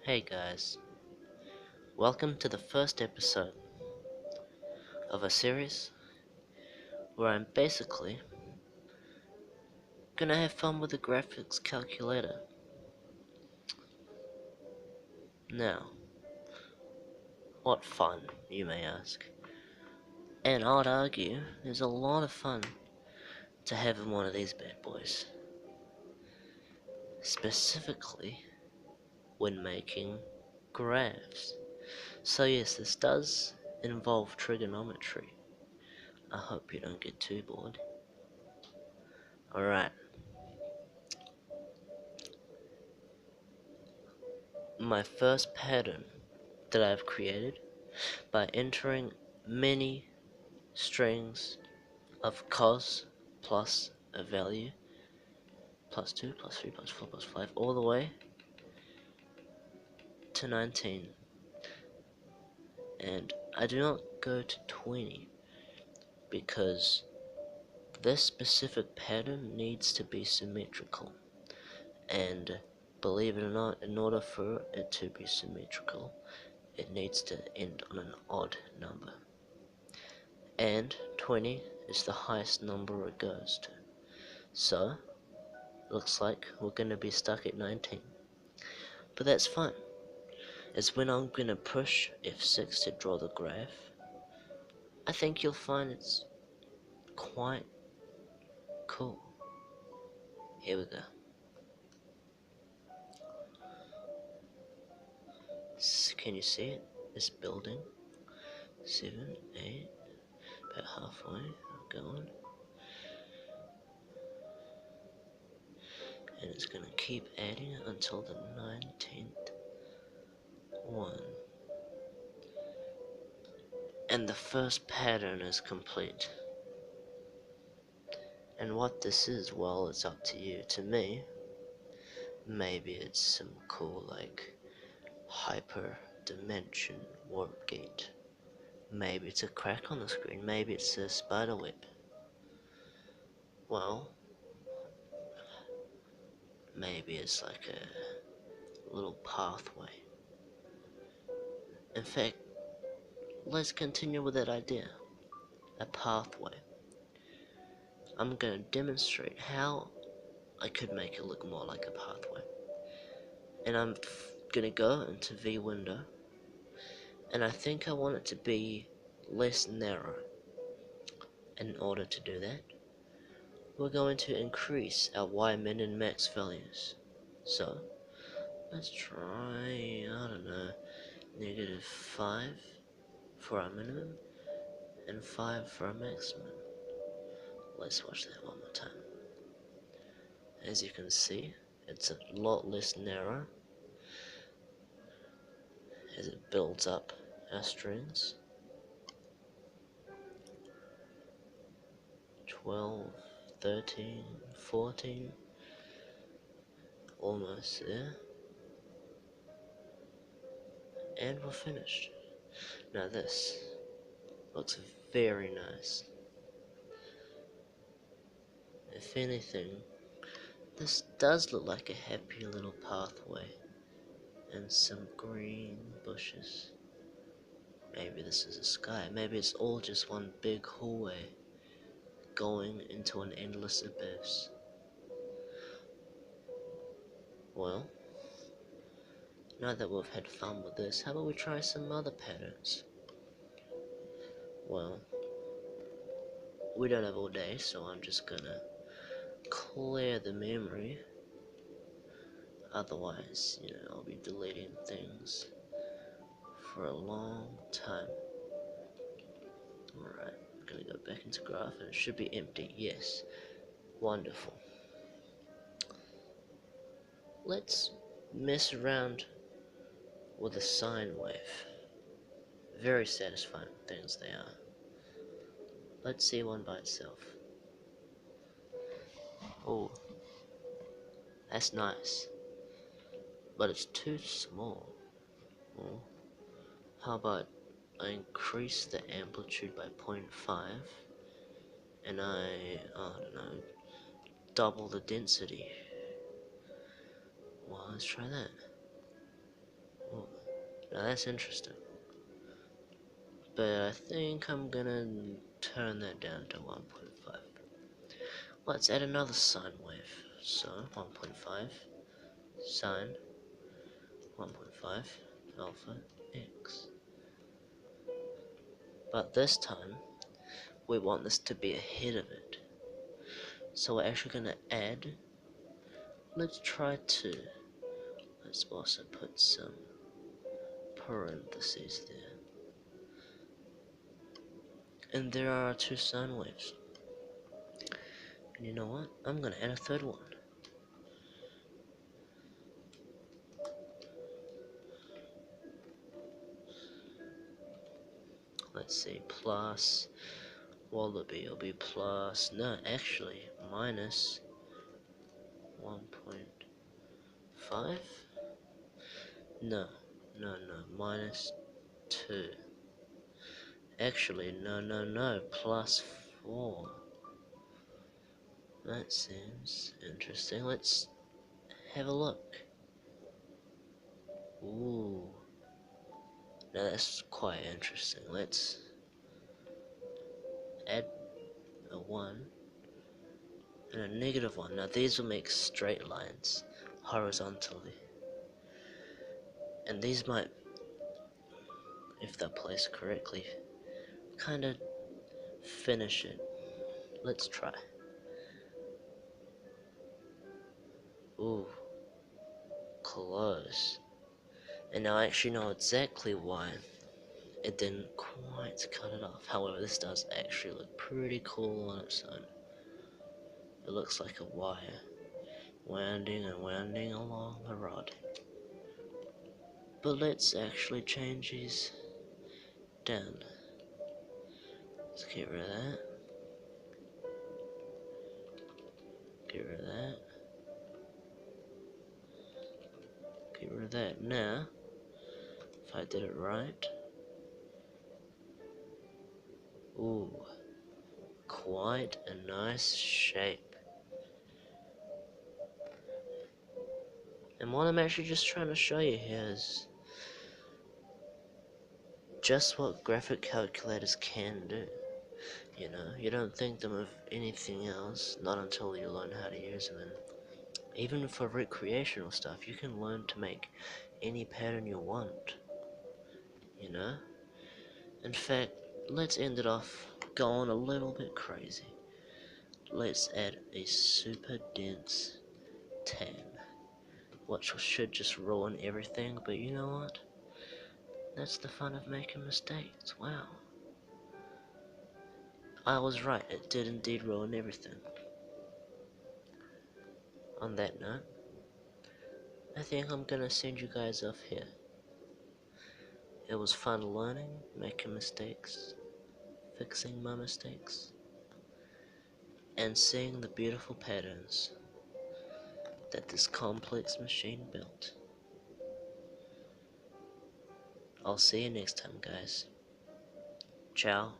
Hey guys, welcome to the first episode of a series where I'm basically gonna have fun with the graphics calculator. Now, what fun, you may ask? And I'd argue there's a lot of fun to have in one of these bad boys, specifically when making graphs. So yes, this does involve trigonometry. I hope you don't get too bored. Alright, my first pattern that I've created by entering many strings of cos plus a value plus 2 plus 3 plus 4 plus 5 all the way to 19, and I do not go to 20 because this specific pattern needs to be symmetrical, and believe it or not, in order for it to be symmetrical it needs to end on an odd number, and 20 is the highest number it goes to. So looks like we're gonna be stuck at 19. But that's fine. It's when I'm gonna push F6 to draw the graph. I think you'll find it's quite cool. Here we go. Can you see it? It's building. 7, 8, about halfway. Going. And it's gonna keep adding until the 19th one. And the first pattern is complete. And what this is, well, it's up to you. To me, maybe it's some cool, like, hyper dimension warp gate. Maybe it's a crack on the screen. Maybe it's a spider web. Well, maybe it's like a little pathway. In fact, let's continue with that idea. A pathway. I'm gonna demonstrate how I could make it look more like a pathway. And I'm gonna go into V window, and I think I want it to be less narrow. In order to do that, we're going to increase our Y min and max values. So let's try, I don't know, -5 for our minimum and 5 for our maximum. Let's watch that one more time. As you can see, it's a lot less narrow as it builds up our strings. 12, 13, 14, almost there. And we're finished. Now this looks very nice. If anything, this does look like a happy little pathway and some green bushes. Maybe this is a sky. Maybe it's all just one big hallway going into an endless abyss. Well, now that we've had fun with this, how about we try some other patterns? Well, we don't have all day, so I'm just gonna clear the memory. Otherwise, I'll be deleting things for a long time. Alright, I'm gonna go back into graph and it should be empty. Yes, wonderful. Let's mess around with a sine wave. Very satisfying things they are. Let's see one by itself. Oh, that's nice, but it's too small. Well, how about I increase the amplitude by 0.5 and I don't know, double the density. Well, let's try that. Now that's interesting. But I think I'm gonna turn that down to 1.5. Let's add another sine wave. So 1.5 sine 1.5 alpha x. But this time we want this to be ahead of it. So we're actually gonna add, let's also put some parentheses there. And there are two sine waves. And you know what? I'm gonna add a third one. Let's see, plus Wallaby will be plus, no, actually, minus 1.5? No, minus 2. Actually, no, plus 4. That seems interesting. Let's have a look. Ooh. Now that's quite interesting. Let's add a 1 and a negative 1. Now these will make straight lines horizontally. And these might, if they're placed correctly, kind of finish it. Let's try. Ooh. Close. And now I actually know exactly why it didn't quite cut it off. However, this does actually look pretty cool on its own. It looks like a wire winding and winding along the rod. But let's actually change these down. Let's get rid of that. Get rid of that. Get rid of that. Now, if I did it right. Ooh. Quite a nice shape. And what I'm actually just trying to show you here is just what graphic calculators can do. You know, you don't think them of anything else, not until you learn how to use them. And even for recreational stuff, you can learn to make any pattern you want, you know? In fact, let's end it off going a little bit crazy. Let's add a super dense tan, which should just ruin everything, but you know what? That's the fun of making mistakes. Wow. I was right, it did indeed ruin everything. On that note, I think I'm gonna send you guys off here. It was fun learning, making mistakes, fixing my mistakes, and seeing the beautiful patterns that this complex machine built. I'll see you next time, guys. Ciao.